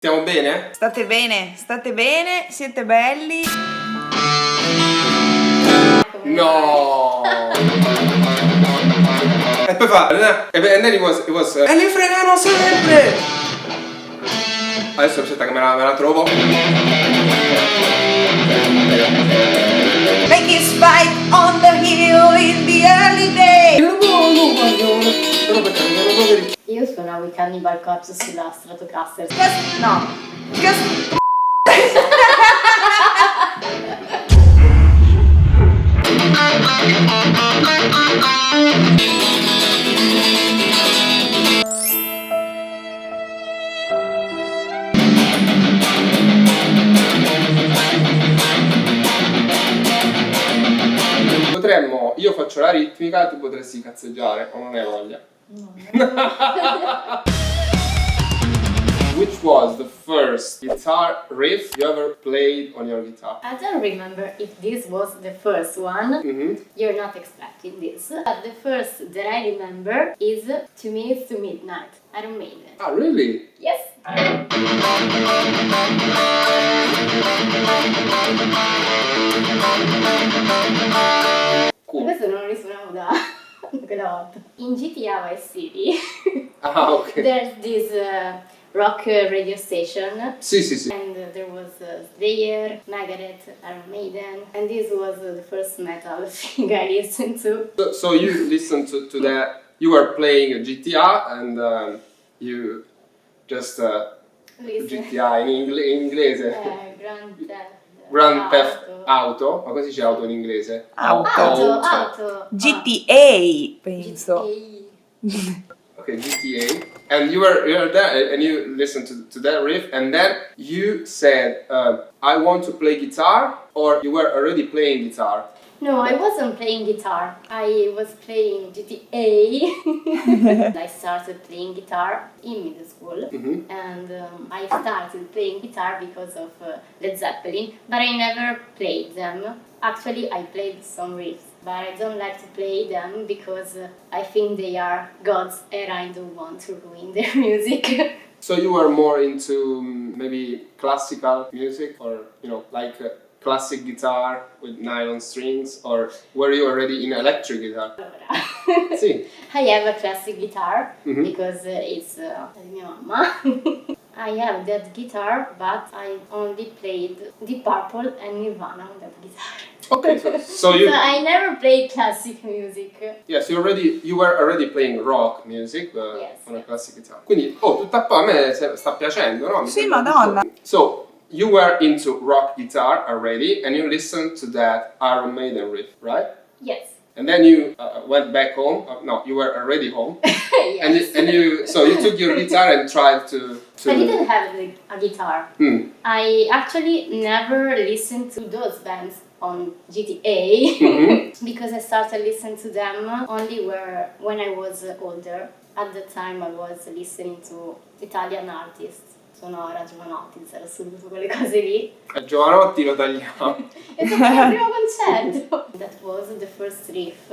Stiamo bene? State bene, siete belli. No! E poi fa, and then it was e li fregano sempre! Adesso aspetta che me la trovo. Make it spike on the hill in the early day. Io suonavo i Cannibal Corpse sulla Stratocaster. No. Potremmo, io faccio la ritmica e tu potresti cazzeggiare, o non hai voglia? No. Which was the first guitar riff you ever played on your guitar? I don't remember if this was the first one. Mm-hmm. You're not expecting this. But the first that I remember is 2 Minutes to Midnight. Iron Maiden. Ah, really? Yes. Cool. Questo non lo risuonavo da quella volta. In GTA Vice City Ah, ok. there's this rock radio station. Sì, sì, sì. And there was Slayer, Megadeth, Iron Maiden, and this was the first metal thing I listened to. So you listened to that, you were playing a GTA and you just Listen. GTA in inglese. Grand Theft Grand Theft Auto, ma così c'è auto in inglese? Auto. GTA, penso. Okay, GTA. And you were there and you listened to that riff and then you said, I want to play guitar, or you were already playing guitar? No, I wasn't playing guitar. I was playing GTA. I started playing guitar in middle school, Mm-hmm. and I started playing guitar because of Led Zeppelin, but I never played them. Actually, I played some riffs, but I don't like to play them because I think they are gods and I don't want to ruin their music. So you were more into maybe classical music, or like classic guitar with nylon strings, or were you already in electric guitar? Allora. Sì. I have a classic guitar Mhm. because it's mia mamma. I have that guitar, but I only played Deep Purple and Nirvana on that guitar. Okay, so you So I never played classic music. yes, you were already playing rock music Yes. on a classic guitar. Quindi tutta a me sta piacendo, no? Sì, madonna. So you were into rock guitar already, and you listened to that Iron Maiden riff, right? Yes. And then you went back home. No, you were already home. Yes. And you took your guitar and tried to. I didn't have a guitar. I actually never listened to those bands on GTA Mhm. because I started listening to them only when I was older. At the time I was listening to Italian artists. Sonora, Giovanotti, zero assoluto, quelle cose lì. A Giovanotti lo tagliamo. È stato il mio primo concerto. That was the first riff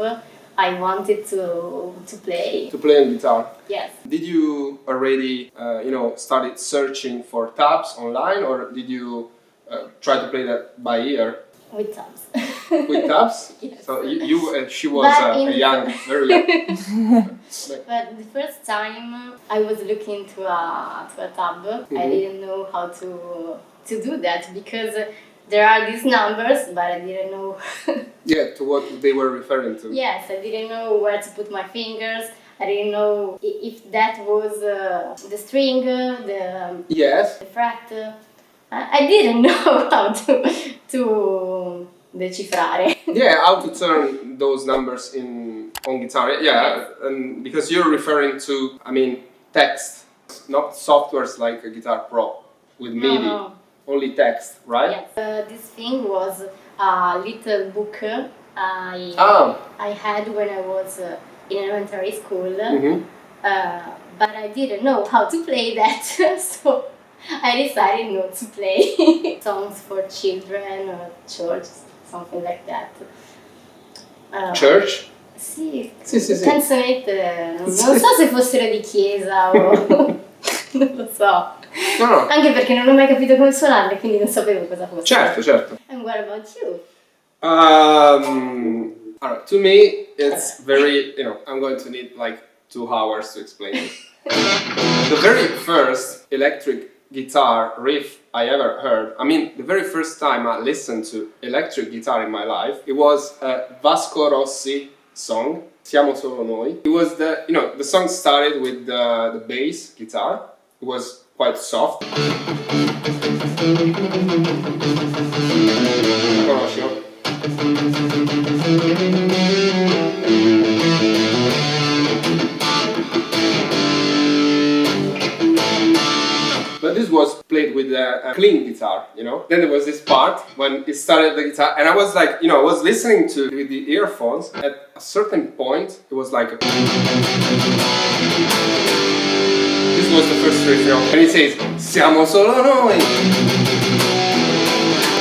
I wanted to play. To play on guitar. Yes. Did you already, started searching for tabs online, or did you try to play that by ear? With tabs. With tabs? Yes. So she was But a young, very young. But the first time I was looking to a tab, I didn't know how to do that because there are these numbers, but I didn't know. Yeah, to what they were referring to. Yes, I didn't know where to put my fingers. I didn't know if that was the string, Yes. the fret. I didn't know how to decifrare. Yeah, how to turn those numbers on guitar. Yeah, and because you're referring to, text, not softwares like a Guitar Pro with MIDI. No. Only text, right? Yes. This thing was a little book I had when I was in elementary school, but I didn't know how to play that, so I decided not to play songs for children or church, something like that. Church? Sì, Sì. canzonette, non so se fossero di chiesa o non lo so. No. Anche perché non ho mai capito come suonarle, quindi non sapevo cosa fosse. Certo. And what about you? Alright, to me, it's very, I'm going to need like 2 hours to explain it. The very first electric guitar riff I ever heard, the very first time I listened to electric guitar in my life, it was a Vasco Rossi song, Siamo solo noi. It was the song started with the bass guitar. It was quite soft. La conosci, no? But this was played with a clean guitar, Then there was this part when it started the guitar, and I was like, I was listening to with the earphones. At a certain point, it was like this was the first riff, and it says Siamo solo noi.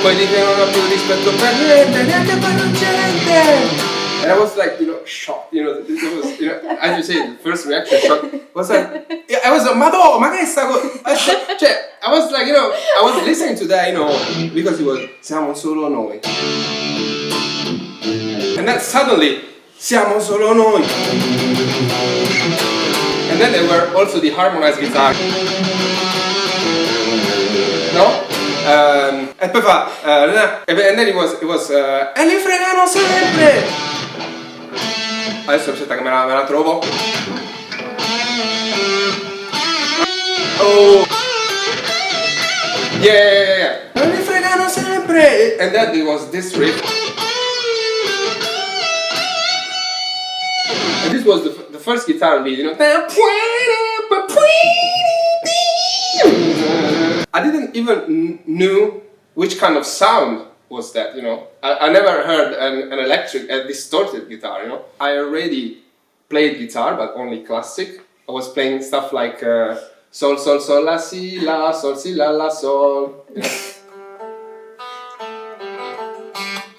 Poi dice non ho più rispetto per niente, neanche per la gente. And I was like, shocked, it was, as you say, the first reaction shock was like, I was like, Madonna, ma che sta cosa? Cioè, I was like, I was listening to that, because it was, siamo solo noi. And then suddenly, siamo solo noi. And then there were also the harmonized guitar. No? E poi fa, and then it was, e li fregano sempre! Adesso aspetta che me la trovo. Oh! Yeah! E li fregano sempre! And then there was this riff. And this was the first guitar lead, I didn't even knew which kind of sound was that, I never heard an electric, a distorted guitar, I already played guitar, but only classic. I was playing stuff like sol, sol, sol, la, si, la, sol.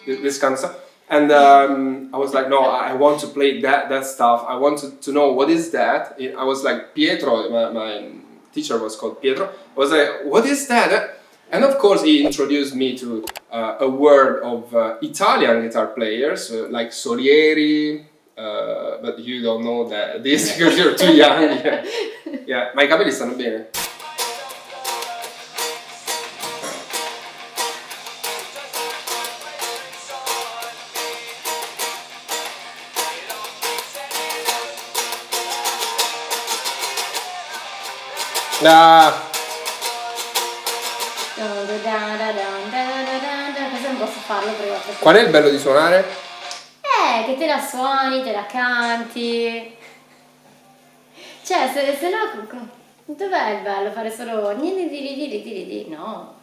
This kind of stuff. And I was like, no, I want to play that stuff. I wanted to know what is that. I was like, Pietro, my teacher was called Pietro. I was like, what is that? And of course he introduced me to a world of Italian guitar players like Solieri, but you don't know this because you're too young. Yeah, ma I capelli stanno bene. Questo non posso farlo prima. Qual è il bello di suonare? Che te la suoni, te la canti. Cioè, se no, dov'è il bello? Fare solo no.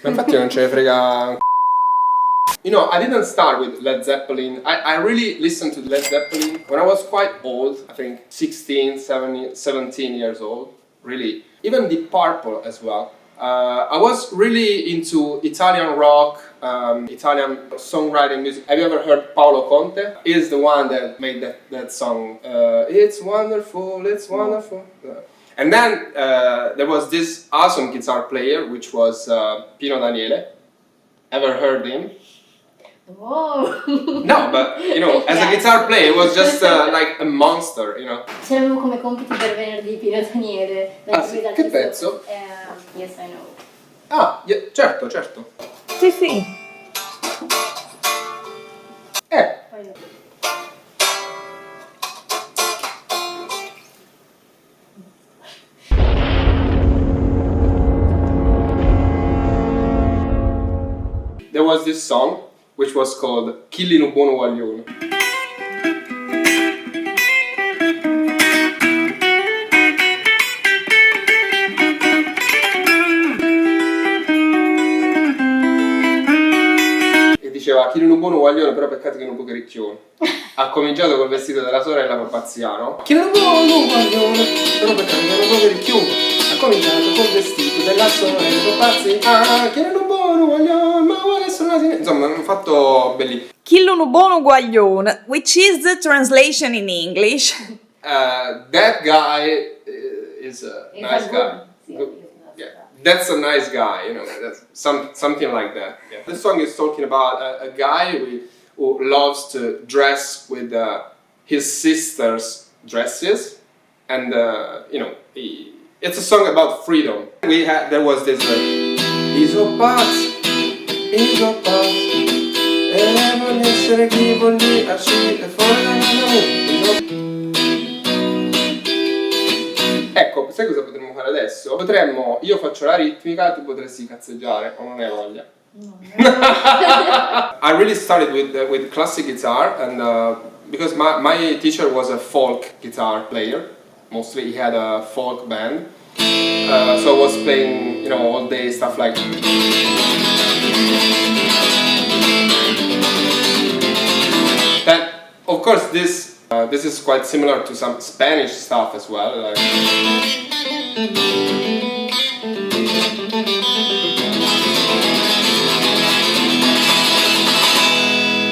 Ma infatti non ce ne frega. I didn't start with Led Zeppelin. I really listened to Led Zeppelin when I was quite old. I think 16, 17 years old. Really. Even Deep Purple as well. I was really into Italian rock, Italian songwriting music. Have you ever heard Paolo Conte? He's the one that made that song, It's Wonderful, It's Wonderful. And then there was this awesome guitar player, which was Pino Daniele. Ever heard him? Whoa! No, but as a guitar player, it was just like a monster, Ce l'avevo come compiti per venerdì Pino Daniele. Sì? Che pezzo? Yes, I know. Ah, certo. Sì. There was this song which was called Chillo, Buono, Guaglione. E diceva Chillo, Buono, Guaglione, però peccato che non può ricchione. Ha cominciato col vestito della sorella per Pazziano. Chillo, Buono, Guaglione, però peccato che non può ricchione. Ha cominciato col vestito della sorella per Pazziano. Chillo, Buono, Guaglione, ma vuole suonare. Insomma, hanno fatto belli. Chillo un buono guaglione, which is the translation in English. That guy is a nice guy. Sì, Yeah. that's a nice guy, you know, that's something like that. Yeah. This song is talking about a guy who loves to dress with his sister's dresses, and you know, it's a song about freedom. There was this Isopax, e voglio essere chi vuol dire uscire fuori. Ecco, sai cosa potremmo fare adesso? Io faccio la ritmica, tu potresti cazzeggiare, o non hai voglia? No. I really started with classic guitar, and because my teacher was a folk guitar player, mostly he had a folk band, so I was playing, you know, all day stuff like. That, of course, this is quite similar to some Spanish stuff as well. Like.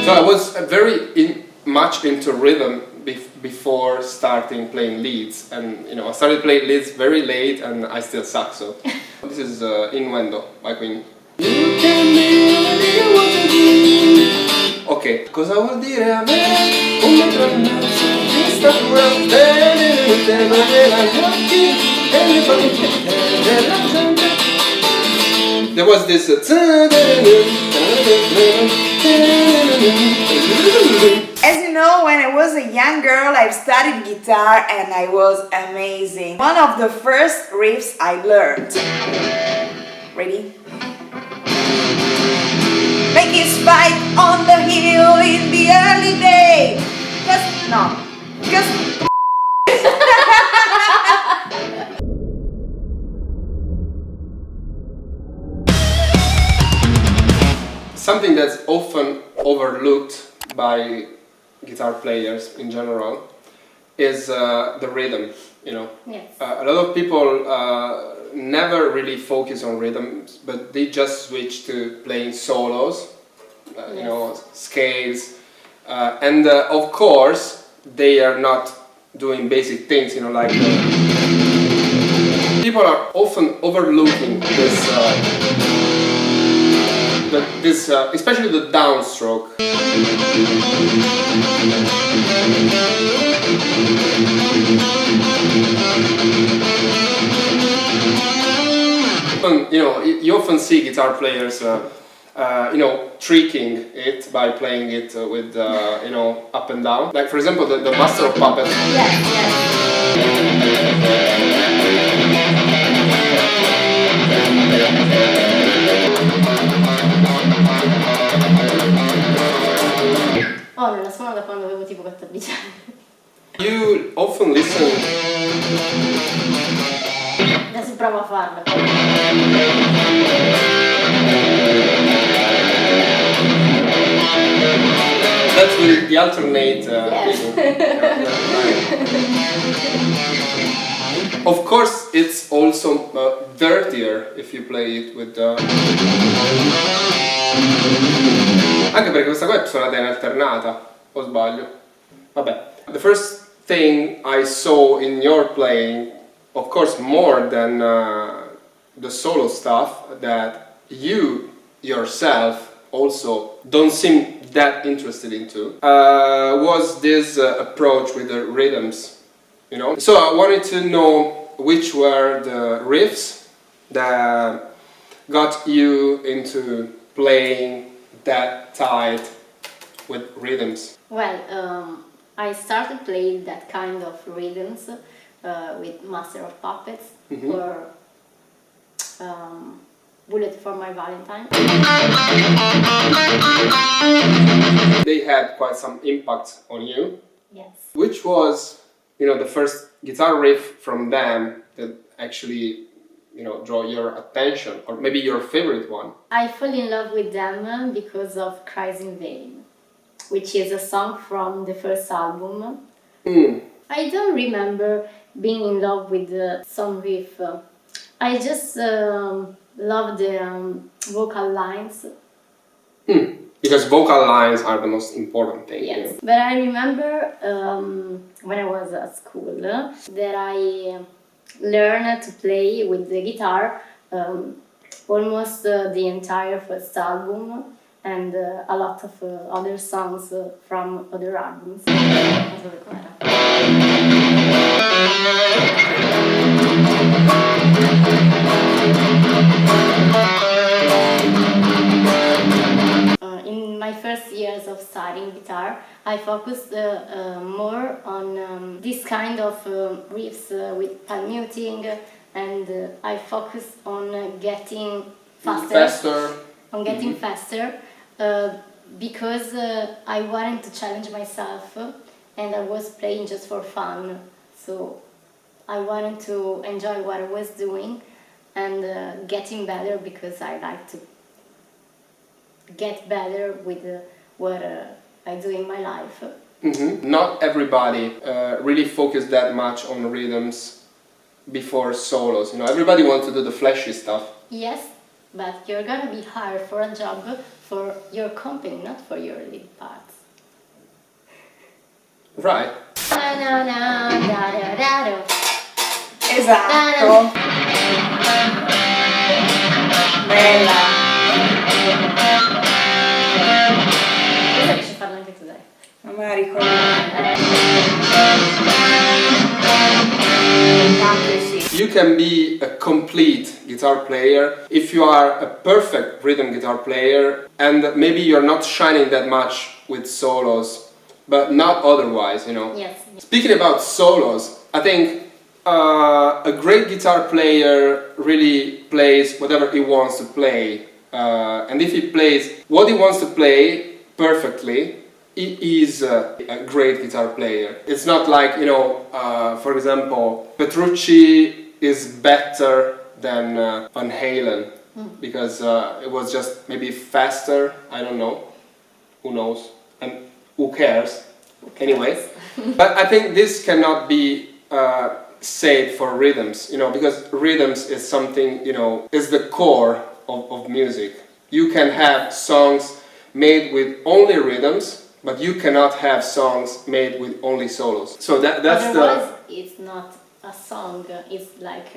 So I was very much into rhythm before starting playing leads, and you know I started playing leads very late, and I still suck. So this is Innuendo by Queen. Ok, cosa vuol dire a me un metro e mezzo di statura, tenere negli occhi e le famiglie della gente. There was this As you know, when I was a young girl, I studied guitar and I was amazing. One of the first riffs I learned. Ready? Make it spike on the hill in the early day. Something that's often overlooked by guitar players in general is the rhythm, you know. Yes. A lot of people never really focus on rhythms, but they just switch to playing solos, you know, scales, and of course they are not doing basic things, you know, like people are often overlooking this, especially the downstroke. You know, you often see guitar players, you know, tricking it by playing it with, you know, up and down. Like, for example, the Master of Puppets. Oh, non la suono da quando avevo tipo 14 anni. You often listen. Adesso provo a farlo. That's the alternate Of course, it's also dirtier if you play it with Anche perché questa qua è suonata in alternata, o sbaglio? Vabbè. The first thing I saw in your playing, of course more than the solo stuff, that you yourself also don't seem that interested into, was this approach with the rhythms, you know? So I wanted to know which were the riffs that got you into playing that tight with rhythms. Well, I started playing that kind of rhythms with Master of Puppets or Bullet for My Valentine. They had quite some impact on you. Yes. Which was, you know, the first guitar riff from them that actually, you know, draw your attention, or maybe your favorite one? I fell in love with them because of Cries in Vain, which is a song from the first album. I don't remember being in love with the song riff. I just love the vocal lines. Because vocal lines are the most important thing. Yes, you know? but I remember when I was at school that I learned to play with the guitar almost the entire first album and a lot of other songs from other albums. In my first years of studying guitar, I focused more on this kind of riffs with palm muting, and I focused on getting faster. Because I wanted to challenge myself, and I was playing just for fun. So I wanted to enjoy what I was doing and getting better, because I like to get better with what I do in my life. Not everybody really focused that much on rhythms before solos. You know, everybody wants to do the flashy stuff. Yes, but you're gonna be hired for a job for your company, not for your lead parts. Right. Esatto. Bella. Questa riesci a farla anche tu, dai. Non me la ricordo. You can be a complete guitar player if you are a perfect rhythm guitar player, and maybe you're not shining that much with solos, but not otherwise, you know. Yes. Speaking about solos, I think a great guitar player really plays whatever he wants to play, and if he plays what he wants to play perfectly, he is a great guitar player. It's not like, you know, for example, Petrucci is better than Van Halen because it was just maybe faster. I don't know. Who knows? And who cares? Anyway, but I think this cannot be said for rhythms, you know, because rhythms is something, you know, is the core of music. You can have songs made with only rhythms, but you cannot have songs made with only solos. So that's Otherwise, it's not a song. It's like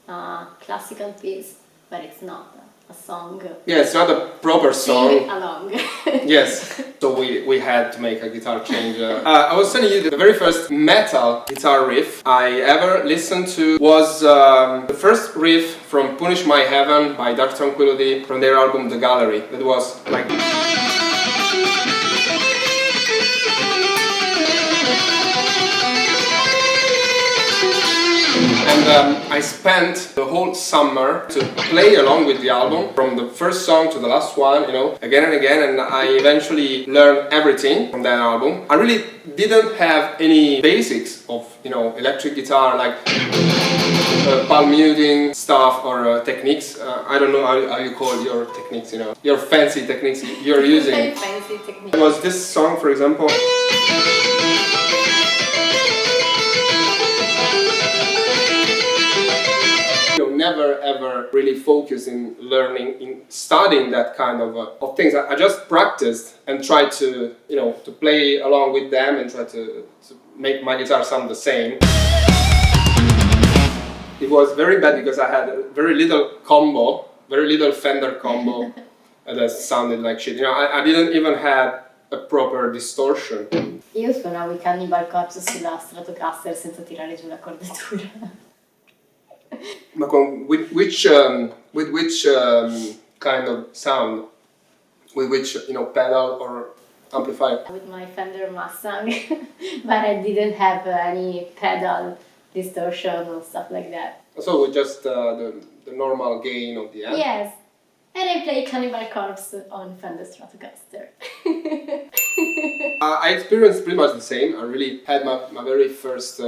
a classical piece, but it's not a song. Yeah, it's not a proper song. Sing along. Yes. So we had to make a guitar change. I was telling you the very first metal guitar riff I ever listened to was the first riff from Punish My Heaven by Dark Tranquillity from their album The Gallery. That was like... And I spent the whole summer to play along with the album, from the first song to the last one, you know, again and again, and I eventually learned everything from that album. I really didn't have any basics of, you know, electric guitar, like palm muting stuff or techniques. I don't know how you call your techniques, you know, your fancy techniques you're using. Very fancy technique. It was this song, for example. Never ever really focused in learning, in studying that kind of things. I just practiced and tried to, you know, to play along with them and try to make my guitar sound the same. It was very bad because I had a very little combo, very little Fender combo that sounded like shit. You know, I didn't even have a proper distortion. Io suonavo i Cannibal Corpse sulla Stratocaster senza tirare giù la cordatura. Ma with which kind of sound? With which, you know, pedal or amplifier? With my Fender Mustang, but I didn't have any pedal distortion or stuff like that. So with just the normal gain of the amp? Yes, and I play Cannibal Corpse on Fender Stratocaster. I experienced pretty much the same. I really had my very first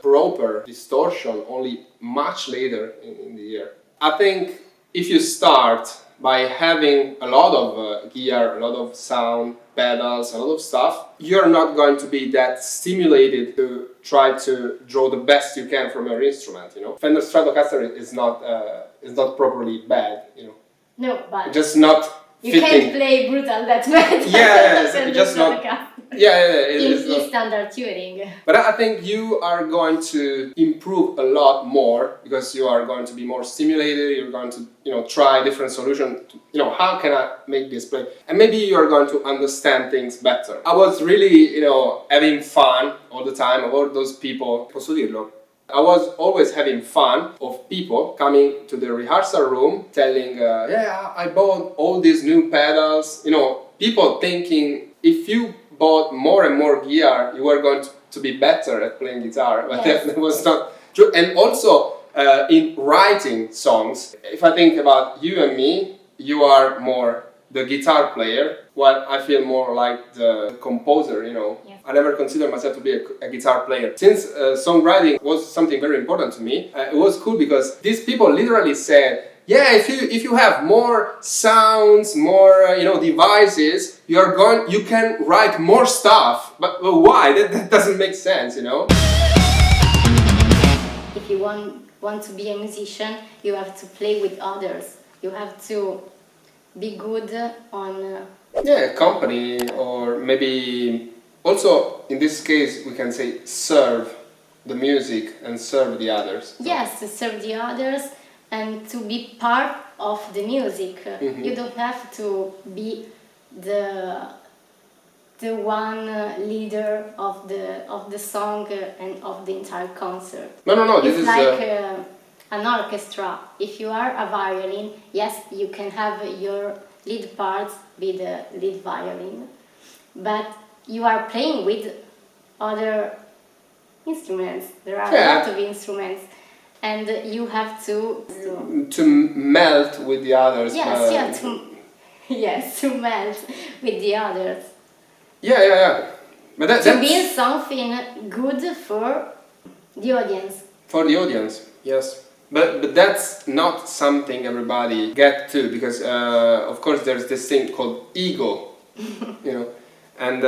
proper distortion only much later in the year. I think if you start by having a lot of gear, a lot of sound, pedals, a lot of stuff, you're not going to be that stimulated to try to draw the best you can from your instrument, you know. Fender Stratocaster is not properly bad, you know. No, but just not you fitting. can't play brutal death metal. Yeah, it's just not in standard tuning. But I think you are going to improve a lot more because you are going to be more stimulated. You're going to, try different solutions. How can I make this play? And maybe you are going to understand things better. I was really, having fun all the time about those people. Posso dirlo? I was always having fun of people coming to the rehearsal room telling, I bought all these new pedals. People thinking if you bought more and more gear, you were going to be better at playing guitar. But that was not true. And also in writing songs, if I think about you and me, you are more the guitar player, while I feel more like the composer, Yes. I never consider myself to be a guitar player. Since songwriting was something very important to me, it was cool because these people literally said, if you have more sounds, more devices, you can write more stuff. But why? That doesn't make sense, If you want to be a musician, you have to play with others. You have to be good on company, or maybe also in this case we can say serve the music and serve the others. Yes, to serve the others and to be part of the music. Mm-hmm. You don't have to be the one leader of the song and of the entire concert. No. It's like an orchestra. If you are a violin, yes, you can have your lead parts be the lead violin, but you are playing with other instruments. There are a lot of instruments, and you have to melt with the others. Yes, to melt with the others. Yeah. But to be something good for the audience. For the audience, yes. But that's not something everybody get to, because of course there's this thing called ego, and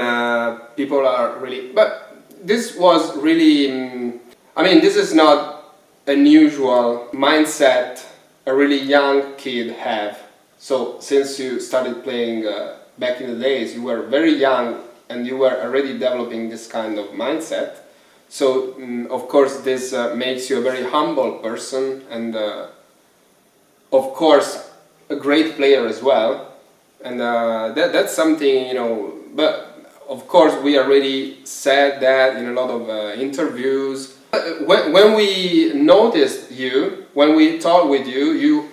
people are really. But this was really. This is not an usual mindset a really young kid have. So since you started playing back in the days, you were very young and you were already developing this kind of mindset. So, of course, this makes you a very humble person and, of course, a great player as well. And that's something, but of course we already said that in a lot of interviews. When we noticed you, when we talked with you, you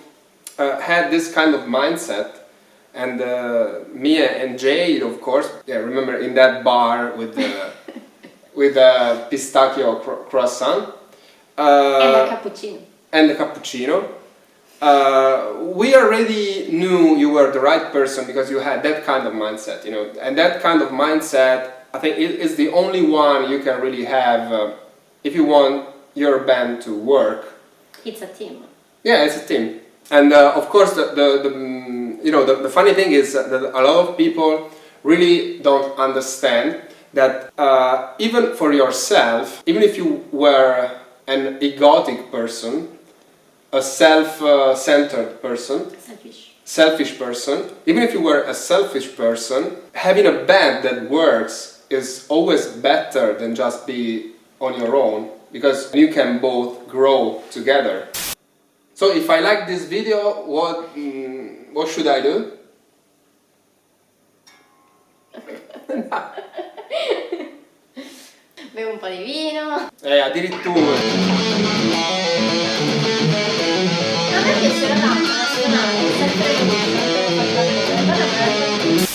had this kind of mindset. And Mia and Jade, of course, remember in that bar with the... with a pistachio croissant. And the cappuccino. We already knew you were the right person because you had that kind of mindset, And that kind of mindset, I think, is the only one you can really have if you want your band to work. It's a team. Yeah, it's a team. And of course, the funny thing is that a lot of people really don't understand that even for yourself, even if you were an egotic person, a self-centered person, selfish person, even if you were a selfish person, having a band that works is always better than just be on your own, because you can both grow together. So if I like this video, what should I do? Bevo un po' di vino. Addirittura. A me piace la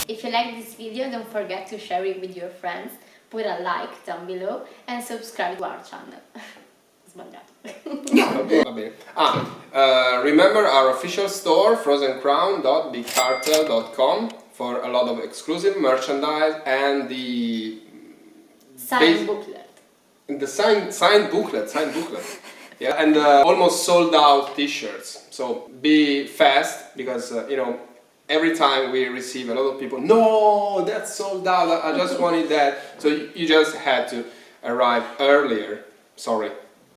If you like this video, don't forget to share it with your friends, put a like down below and subscribe to our channel. Sbagliato. Va bene. Remember our official store, frozencrown.bigcartel.com, for a lot of exclusive merchandise and the signed booklet. The signed booklet. Yeah, and almost sold out t-shirts. So be fast, because every time we receive a lot of people, no, that's sold out, I just wanted that. So you just had to arrive earlier. Sorry.